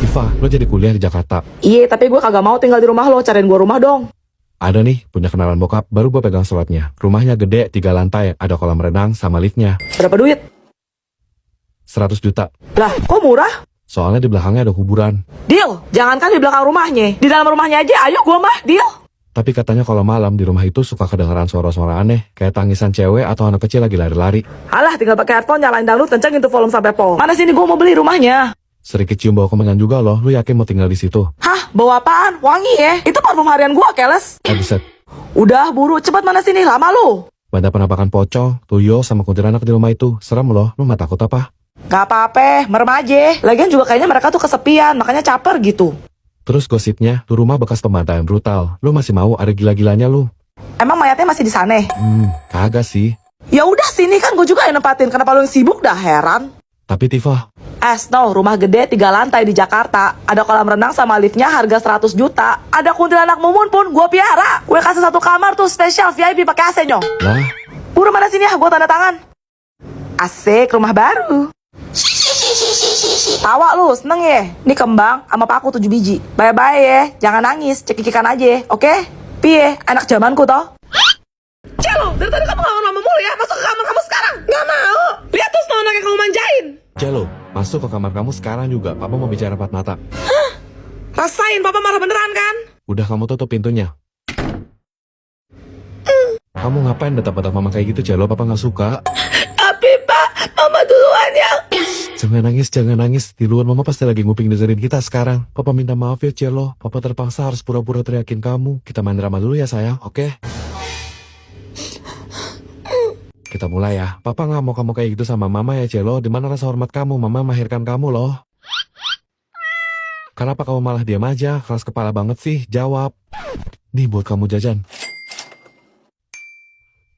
Iva, lo jadi kuliah di Jakarta. Iya, tapi gue kagak mau tinggal di rumah lo, cariin gue rumah dong. Ada nih, punya kenalan bokap, baru gue pegang suratnya. Rumahnya gede, 3 lantai, ada kolam renang sama liftnya. Berapa duit? 100 juta. Lah, kok murah? Soalnya di belakangnya ada kuburan. Deal, jangankan di belakang rumahnya, di dalam rumahnya aja, ayo gue mah, deal. Tapi katanya kalau malam di rumah itu suka kedengeran suara-suara aneh, kayak tangisan cewek atau anak kecil lagi lari-lari. Alah, tinggal pakai headphone, nyalain dangdut, kencengin tuh volume sampai pol. Mana sini gue mau beli rumahnya. Sedikit cium bau kemenyan juga loh, lu yakin mau tinggal di situ? Hah, bau apaan? Wangi ya? Itu parfum harian gue, keles. Buset. Udah, buru, cepat mana sini, lama lu. Banda penampakan pocong, tuyul sama kuntilanak di rumah itu. Serem loh, lu gak takut apa? Gak apa-apa, merem aja. Lagian juga kayaknya mereka tuh kesepian, makanya caper gitu. Terus gosipnya, tuh rumah bekas pembantaian brutal. Lu masih mau ada gila-gilanya lu? Emang mayatnya masih di sana? Kagak sih. Ya udah sini kan gue juga yang nempatin. Kenapa lu yang sibuk dah, heran. Tapi Tifa, No, rumah gede 3 lantai di Jakarta. Ada kolam renang sama liftnya harga 100 juta. Ada kuntilanak mumun pun gue piara. Gue kasih 1 kamar tuh spesial VIP pakai AC nyong. lah, Buru mana sini ya, gue tanda tangan. Asik, rumah baru. Tawa lu, seneng ya? Ini kembang sama paku 7 biji. Bye-bye ya, jangan nangis, cekikikan aja, oke? Piye, anak zamanku toh? Celo, dari tadi kamu ngomong sama mulu ya, masuk ke kamar kamu sekarang. Nggak mau. Lihat tuh snow yang kamu manjain. Celo, masuk ke kamar kamu sekarang juga. Papa mau bicara empat mata. Rasain, papa marah beneran kan? Udah kamu tutup pintunya. Kamu ngapain betap-betap mama kayak gitu, Celo? Papa gak suka. Tapi pak, mama duluan ya. Jangan nangis, jangan nangis. Di luar mama pasti lagi nguping dengerin kita sekarang. Papa minta maaf ya, Celo. Papa terpaksa harus pura-pura teriakin kamu. Kita main drama dulu ya, sayang, oke? Kita mulai ya. Papa gak mau kamu kayak gitu sama mama ya, Celo. Dimana rasa hormat kamu? Mama melahirkan kamu loh. Kenapa kamu malah diam aja? Keras kepala banget sih. Jawab. Nih buat kamu jajan.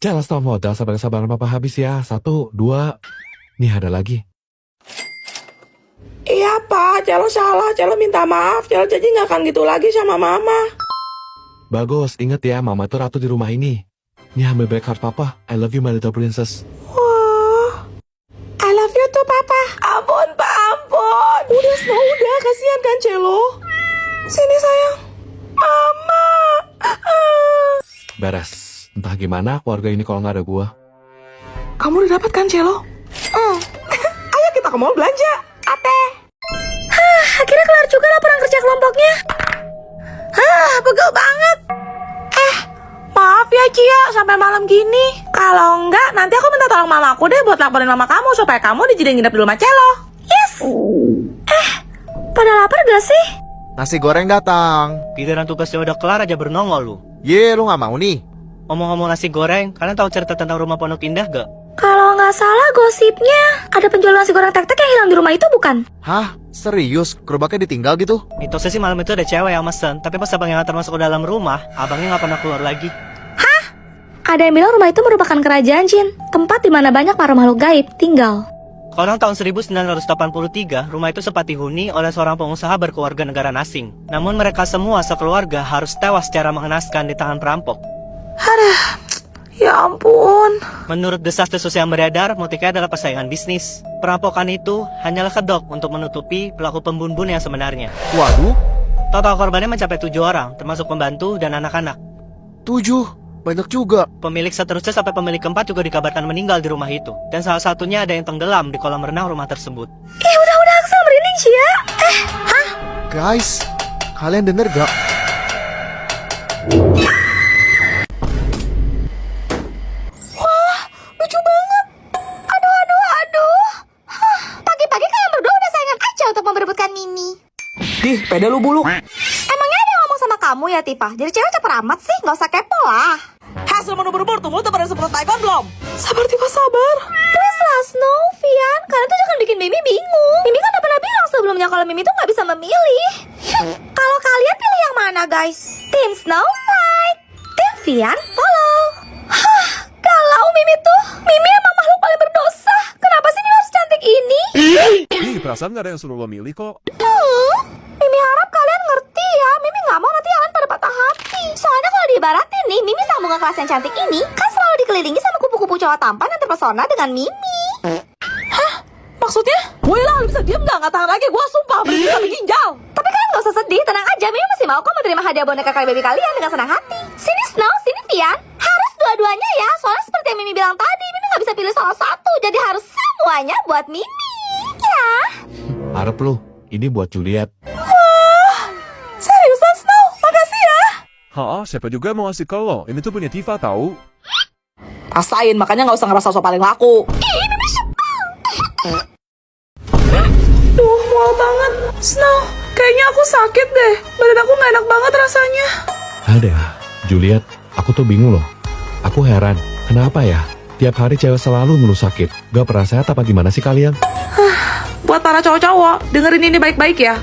Jangan stop modal, sabar-sabaran papa habis ya. 1, 2. Nih ada lagi. Iya pak, Celo salah, Celo minta maaf. Celo jadi nggak akan gitu lagi sama mama. Bagus, inget ya, mama itu ratu di rumah ini. Nih ambil back heart papa. I love you my little princess. Wah, I love you tuh papa. Ampun pak, ampun. Udah Snow, udah, kasihan kan Celo. Sini sayang. Mama. Beres. Entah gimana keluarga ini kalau nggak ada gua. Kamu udah dapat kan Celo? Ayo kita ke mall belanja. Ate. Akhirnya kelar juga laporan kerja kelompoknya. Pegel banget. Maaf ya Cia, sampai malam gini. Kalau enggak, nanti aku minta tolong mamaku deh buat laporin mama kamu supaya kamu dijadiin nginep di rumah Celo. Yes. Pada lapar gak sih? Nasi goreng datang. Giliran tugasnya udah kelar aja bernongol lu. Ye, lu gak mau nih? Ngomong-ngomong nasi goreng, kalian tahu cerita tentang rumah Pondok Indah gak? Kalau nggak salah gosipnya ada penjual nasi goreng tek-tek yang hilang di rumah itu bukan? Hah? Serius? Gerobaknya ditinggal gitu? Mitosnya sih malam itu ada cewek yang mesen, tapi pas abangnya ngantar masuk ke dalam rumah, abangnya nggak pernah keluar lagi. Ada yang bilang rumah itu merupakan kerajaan jin, tempat di mana banyak para makhluk gaib tinggal. Konon tahun 1983, rumah itu sempat dihuni oleh seorang pengusaha berkeluarga negara asing. Namun mereka semua sekeluarga harus tewas secara mengenaskan di tangan perampok. Ya ampun. Menurut desas-desus yang beredar, motifnya adalah persaingan bisnis. Perampokan itu hanyalah kedok untuk menutupi pelaku pembunuh yang sebenarnya. Waduh, Total korbannya mencapai 7 orang, termasuk pembantu dan anak-anak. 7? Banyak juga. Pemilik seterusnya sampai pemilik keempat juga dikabarkan meninggal di rumah itu. Dan salah satunya ada yang tenggelam di kolam renang rumah tersebut. Udah Axel merinding Cia. Guys, kalian denger gak? Lucu banget. Aduh. Pagi-pagi kalian berdua udah saingan aja untuk memperebutkan Mimi. Dih, pede lu bulu. Emangnya ada yang ngomong sama kamu ya Tifa? Jadi cewek caper amat sih, nggak usah kepo lah. Hasil menu berbur tuh, mulut udah pada seperti Taikon belum? Sabar Tifa, sabar. Please lah Snow, Vian, kalian tuh jangan bikin Mimi bingung. Mimi kan udah pernah bilang sebelumnya kalau Mimi tuh nggak bisa memilih. Kalau kalian pilih yang mana guys? Tim Snow White, Tim Vian follow. Kalau Mimi tuh, Mimi emang makhluk paling berdosa. Kenapa sih Mimi harus cantik ini? Ih, perasaan gak ada yang suruh lo milih kok. Mimi harap kalian ngerti ya. Mimi nggak mau nanti kalian pada patah hati. Soalnya kalau diibaratin nih, Mimi sambungan kelas yang cantik ini kan selalu dikelilingi sama kupu-kupu cowok tampan yang terpesona dengan Mimi. Maksudnya? Woi lah, lu bisa diem gak? Gak tahan lagi, gua sumpah berisik sampai ginjal. mau kok menerima hadiah boneka kali baby kalian dengan senang hati. Sini Snow, sini Pian. Harus dua-duanya ya, soalnya seperti yang Mimi bilang tadi, Mimi nggak bisa pilih salah satu, jadi harus semuanya buat Mimi. Ya. Harap lu, ini buat Juliet. Seriusan Snow? Makasih ya. Siapa juga mau ngasih ke lo? Ini tuh punya Tifa tahu. Rasain, makanya nggak usah ngerasa so paling laku. Duh, mual banget. Snow, kayaknya aku sakit deh. Badan aku nggak enak banget rasanya. Ada, Juliet, aku tuh bingung loh. Aku heran, kenapa ya? Tiap hari cewek selalu ngeluh sakit. Gak pernah sehat apa gimana sih kalian? Buat para cowok-cowok, dengerin ini baik-baik ya.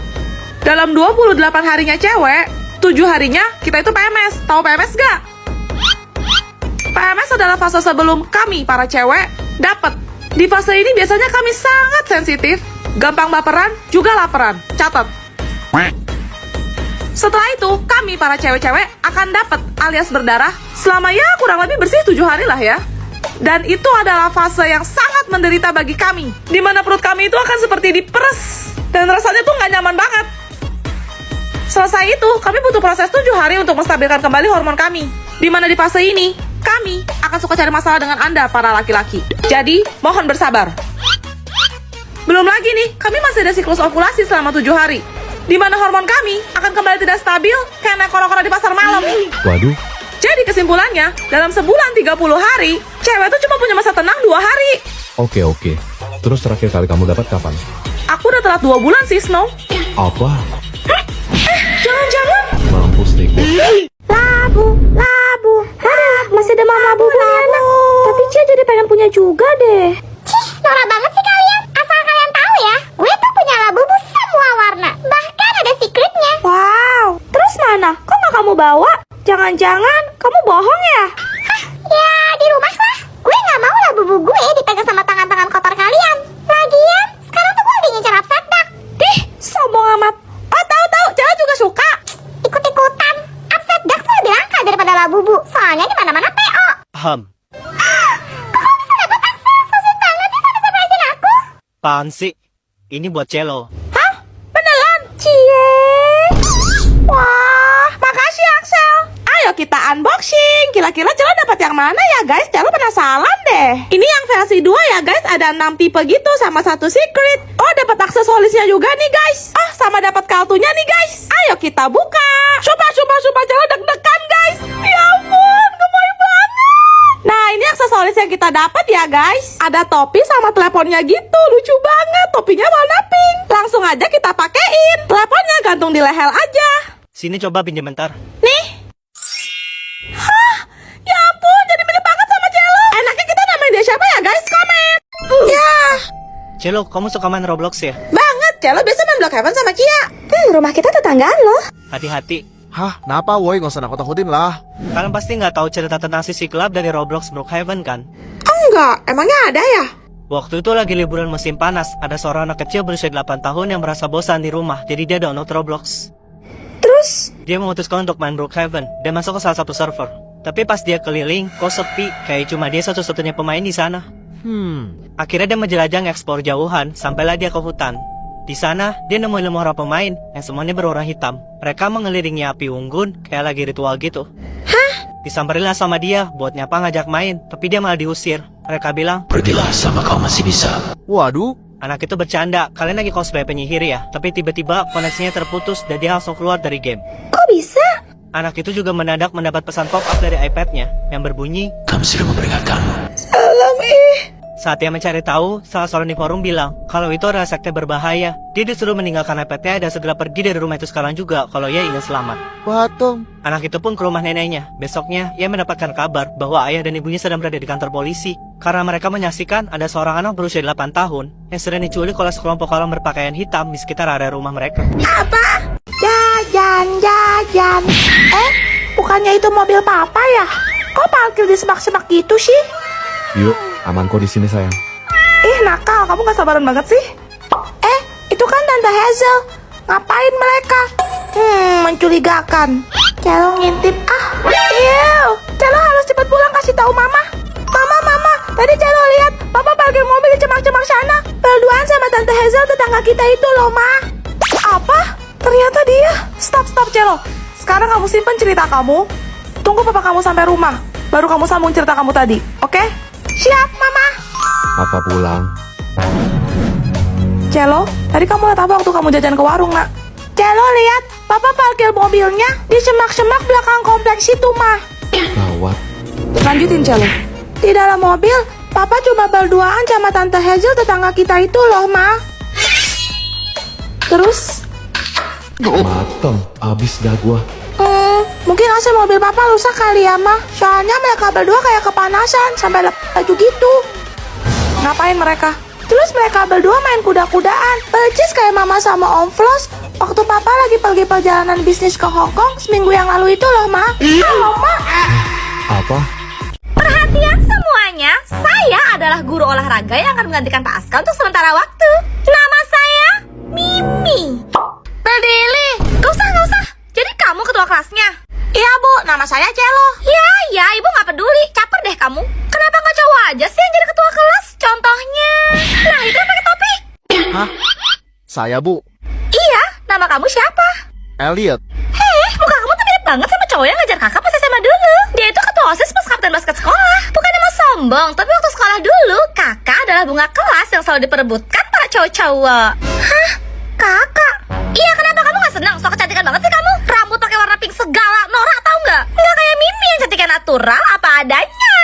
Dalam 28 harinya cewek, 7 harinya kita itu PMS. Tahu PMS gak? PMS adalah fase sebelum kami, para cewek, dapat. Di fase ini biasanya kami sangat sensitif, gampang baperan, juga laparan. Catat. Setelah itu, kami para cewek-cewek akan dapat alias berdarah selama ya kurang lebih bersih 7 hari lah ya. Dan itu adalah fase yang sangat menderita bagi kami, di mana perut kami itu akan seperti diperes dan rasanya tuh nggak nyaman banget. Selesai itu, kami butuh proses 7 hari untuk menstabilkan kembali hormon kami, di mana di fase ini kami akan suka cari masalah dengan Anda para laki-laki. Jadi, mohon bersabar. Belum lagi nih, kami masih ada siklus ovulasi selama 7 hari, di mana hormon kami akan kembali tidak stabil karena koro-koro di pasar malam. Waduh, Jadi kesimpulannya, dalam sebulan 30 hari, cewek tuh cuma punya masa tenang 2 hari. oke. Terus terakhir kali kamu dapat kapan? Aku udah telat 2 bulan sih, Snow. Apa? Jangan-jangan. Mampus deh gue. Labu. Masih ada mama labu punya anak. Tapi Cia jadi pengen punya juga deh. Cih, norak banget sih kalian. Asal kalian tahu ya, gue tuh punya labubu semua warna. Bahkan ada secretnya. Wow. Terus mana? Kok nggak kamu bawa? Jangan-jangan kamu bohong ya? Hah, ya di rumah lah. Gue nggak mau labubu gue dipegang sama tangan-tangan kotor kalian. Lagian, sekarang tuh gue lagi ngincer upside duck. Ih, sombong amat. Oh, tahu-tahu, cewek juga suka. Ikut-ikutan. Upside duck tuh lebih langka daripada labubu. Soalnya di mana-mana PO. Paham. Kok bisa dapat akses? Susah banget sih sama surprisein aku. Apaan sih? Ini buat Celo. Hah? Beneran? Cie. Wah, makasih Axel. Ayo kita unboxing. Kira-kira Celo dapat yang mana ya guys? Celo penasaran deh. Ini yang versi 2 ya guys. Ada 6 tipe gitu sama 1 secret. Oh, dapat aksesorisnya juga nih guys. Oh, sama dapat kartunya nih guys. Ayo kita buka. Coba Celo deg-degan guys. Ya ampun, gemoy banget. Nah, ini aksesoris yang kita dapat ya guys. Ada topi sama teleponnya gitu. Lucu banget. Topinya warna pink. Langsung aja kita pakein. Teleponnya gantung di leher aja. Sini coba pinjam bentar. Nih. Hah, ya ampun, jadi mirip banget sama Celo. Enaknya kita namain dia siapa ya guys? Komen. Ya, Celo, kamu suka main Roblox ya? banget. Celo biasa main Block Heaven sama Kia. Rumah kita tetanggaan loh. Hati-hati. Hah, kenapa woi? Nggak usah nakut-nakutin lah. Kalian pasti nggak tahu cerita tentang si Siklab dari Roblox Brookhaven kan? Enggak, emangnya ada ya? Waktu itu lagi liburan musim panas, ada seorang anak kecil berusia 8 tahun yang merasa bosan di rumah, jadi dia download Roblox. Terus, Dia memutuskan untuk main Brookhaven dan masuk ke salah satu server. Tapi pas dia keliling, kok sepi, kayak cuma dia satu-satunya pemain di sana. Akhirnya dia menjelajah ngeksplor jauhan, sampailah dia ke hutan. Di sana, dia nemuin 5 orang pemain yang semuanya berwarna hitam. Mereka mengelilingi api unggun, kayak lagi ritual gitu. Hah? Disamperinlah sama dia, buat nyapa ngajak main, tapi dia malah diusir. Mereka bilang, Waduh, anak itu bercanda, kalian lagi cosplay penyihir ya? Tapi tiba-tiba koneksinya terputus dan dia langsung keluar dari game. kok bisa? Anak itu juga mendadak mendapat pesan pop-up dari iPad-nya yang berbunyi, Salam saat dia mencari tahu, salah seorang di forum bilang kalau itu adalah sekte berbahaya. Dia disuruh meninggalkan iPad-nya dan segera pergi dari rumah itu sekarang juga kalau ia ingin selamat. patung. Anak itu pun ke rumah neneknya. Besoknya, ia mendapatkan kabar bahwa ayah dan ibunya sedang berada di kantor polisi. Karena mereka menyaksikan ada seorang anak berusia 8 tahun yang sedang diculik oleh sekelompok orang berpakaian hitam di sekitar area rumah mereka. Jajan. Bukannya itu mobil papa ya? Kok parkir di semak-semak gitu sih? Yuk, aman kok di sini sayang. Ih, nakal, kamu gak sabaran banget sih. Itu kan Tante Hazel. Ngapain mereka? Mencurigakan. Celo ngintip. Ew, Celo harus cepat pulang kasih tahu Mama. Mama, tadi Celo lihat Papa parkir mobil di cemak-cemak sana. Berduaan sama Tante Hazel tetangga kita itu loh, Ma. Apa? Ternyata dia. Stop, Celo. Sekarang kamu simpen cerita kamu. Tunggu papa kamu sampai rumah. Baru kamu sambung cerita kamu tadi, oke? Siap, Mama. Papa pulang. Celo, tadi kamu lihat apa waktu kamu jajan ke warung, nak? Celo, lihat. Papa parkir mobilnya di semak-semak belakang kompleks itu, Mah. Gawat. Lanjutin, Celo. Di dalam mobil, Papa cuma berduaan sama Tante Hazel tetangga kita itu loh, Ma. Terus, Mateng. Abis dah gua. mungkin AC mobil Papa rusak kali ya, Ma. Soalnya mereka berdua kayak kepanasan sampai lepas baju gitu. Ngapain mereka? Terus mereka berdua main kuda-kudaan. Percis kayak Mama sama Om Flos waktu Papa lagi pergi perjalanan bisnis ke Hong Kong seminggu yang lalu itu loh, Ma. Halo, Ma. Apa? Perhatian semuanya, saya adalah guru olahraga yang akan menggantikan Pak Aska untuk sementara waktu. Nama saya Mimi. Berdiri. Gak usah. Jadi kamu ketua kelasnya? Iya, Bu. Nama saya Celo. Ya, ibu gak peduli. Caper deh kamu. Kenapa gak cowok aja sih yang jadi ketua kelas? Contohnya, nah itu yang pakai topi. Hah? Saya, Bu. Iya, nama kamu siapa? Elliot. Muka kamu tuh mirip banget sama cowok yang ngajar kakak pas SMA dulu. Dia itu ketua OSIS pas kapten basket sekolah. Bukannya mau sombong, tapi waktu sekolah dulu, kakak adalah bunga kelas yang selalu diperebutkan para cowok-cowok. Hah? Kakak? Iya, kenapa kamu gak senang? So kecantikan banget sih kamu. Rambut pakai warna pink segala, norak tau nggak? Nggak kayak Mimi yang cantiknya natural apa adanya.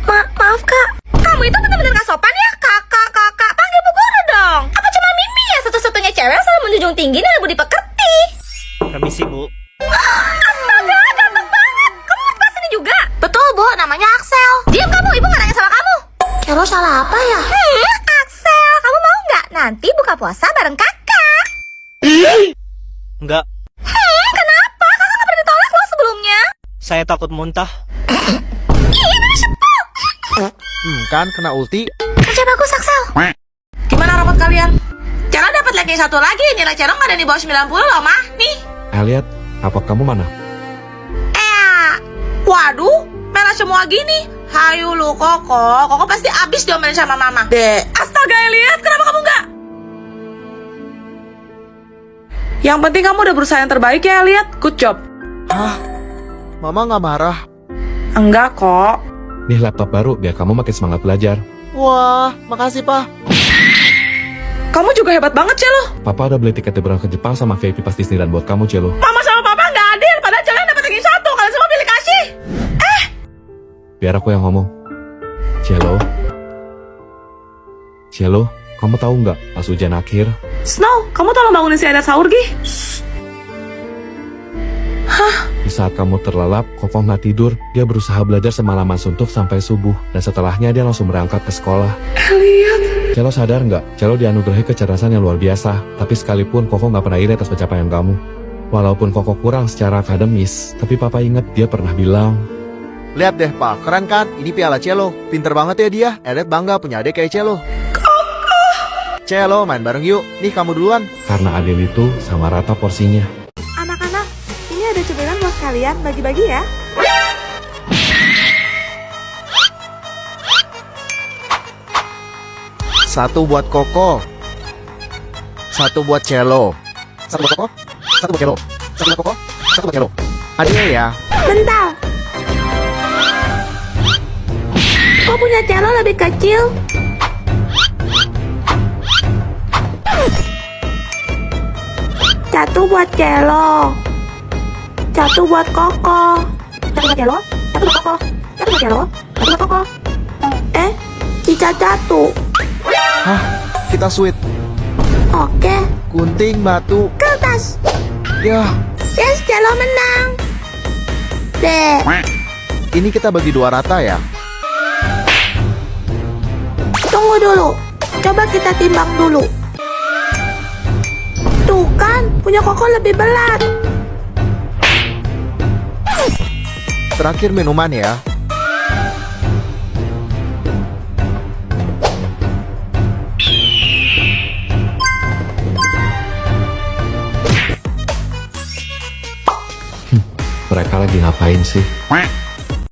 Maaf kak. Kamu itu bener-bener gak sopan ya, kakak. Panggil bu guru dong. Apa cuma Mimi ya satu-satunya cewek yang selalu menjunjung tinggi dan budi pekerti? Permisi, Bu. Astaga, ganteng banget. Kamu mau kelas ini juga? Betul, Bu. Namanya Axel. Diam kamu, ibu gak nanya sama kamu. Celo salah apa ya? Axel, kamu mau nggak nanti buka puasa bareng kakak? Enggak, Kenapa? Kakak nggak pernah ditolak loh sebelumnya. saya takut muntah. Kan kena ulti. Kerja bagus, Axel. Gimana rapot kalian? Celo dapat ranking 1 lagi. Nilai Celo nggak ada di bawah 90 loh, Mah. Nih. Elliot, apa kamu mana? Waduh, merah semua gini. Hayu lu, Koko pasti abis diomelin sama Mama. Astaga, Elliot, kenapa kamu nggak? Yang penting kamu udah berusaha yang terbaik ya, Elliot. Good job. Hah? Mama nggak marah? Enggak kok. Nih laptop baru biar kamu makin semangat belajar. Wah, makasih, Pak. Kamu juga hebat banget, Celo. Papa udah beli tiket liburan ke Jepang sama VIP pas Disneyland buat kamu, Celo. Mama sama Papa nggak adil. Padahal Celo yang dapat ranking 1. Kalian semua pilih kasih. Biar aku yang ngomong. Cielo, kamu tahu nggak pas hujan akhir? Snow, kamu tolong bangunin si Adat sahur, Gi. Di saat kamu terlelap, Koko nggak tidur. Dia berusaha belajar semalaman suntuk sampai subuh. Dan setelahnya dia langsung berangkat ke sekolah. Elliot. Cielo sadar nggak? Cielo dianugerahi kecerdasan yang luar biasa. Tapi sekalipun Koko nggak pernah iri atas pencapaian kamu. Walaupun Koko kurang secara akademis, tapi Papa ingat dia pernah bilang, Lihat deh, Pak. Keren kan? Ini piala Celo. Pinter banget ya dia. Elliot bangga punya adik kayak Celo. Celo, main bareng yuk. Nih, kamu duluan. karena adil itu sama rata porsinya. Anak-anak, ini ada cemilan buat kalian. Bagi-bagi ya. Satu buat Koko. Satu buat Celo. Satu buat Koko. Satu buat Celo. Satu buat Koko. Satu buat Celo. Adil ya. Bentar. Kok punya Celo lebih kecil? Satu buat Celo. Satu buat Koko. Satu buat Celo. Satu buat Koko. Satu buat Celo. Satu buat Koko. Sisa satu. Hah? Kita sweet. Oke. Gunting, batu. Kertas. Ya, Yes, Celo menang. Dek. ini kita bagi 2 rata ya. Tunggu dulu. Coba kita timbang dulu. Tuh kan, punya Koko lebih berat. Terakhir minuman ya. Mereka lagi ngapain sih?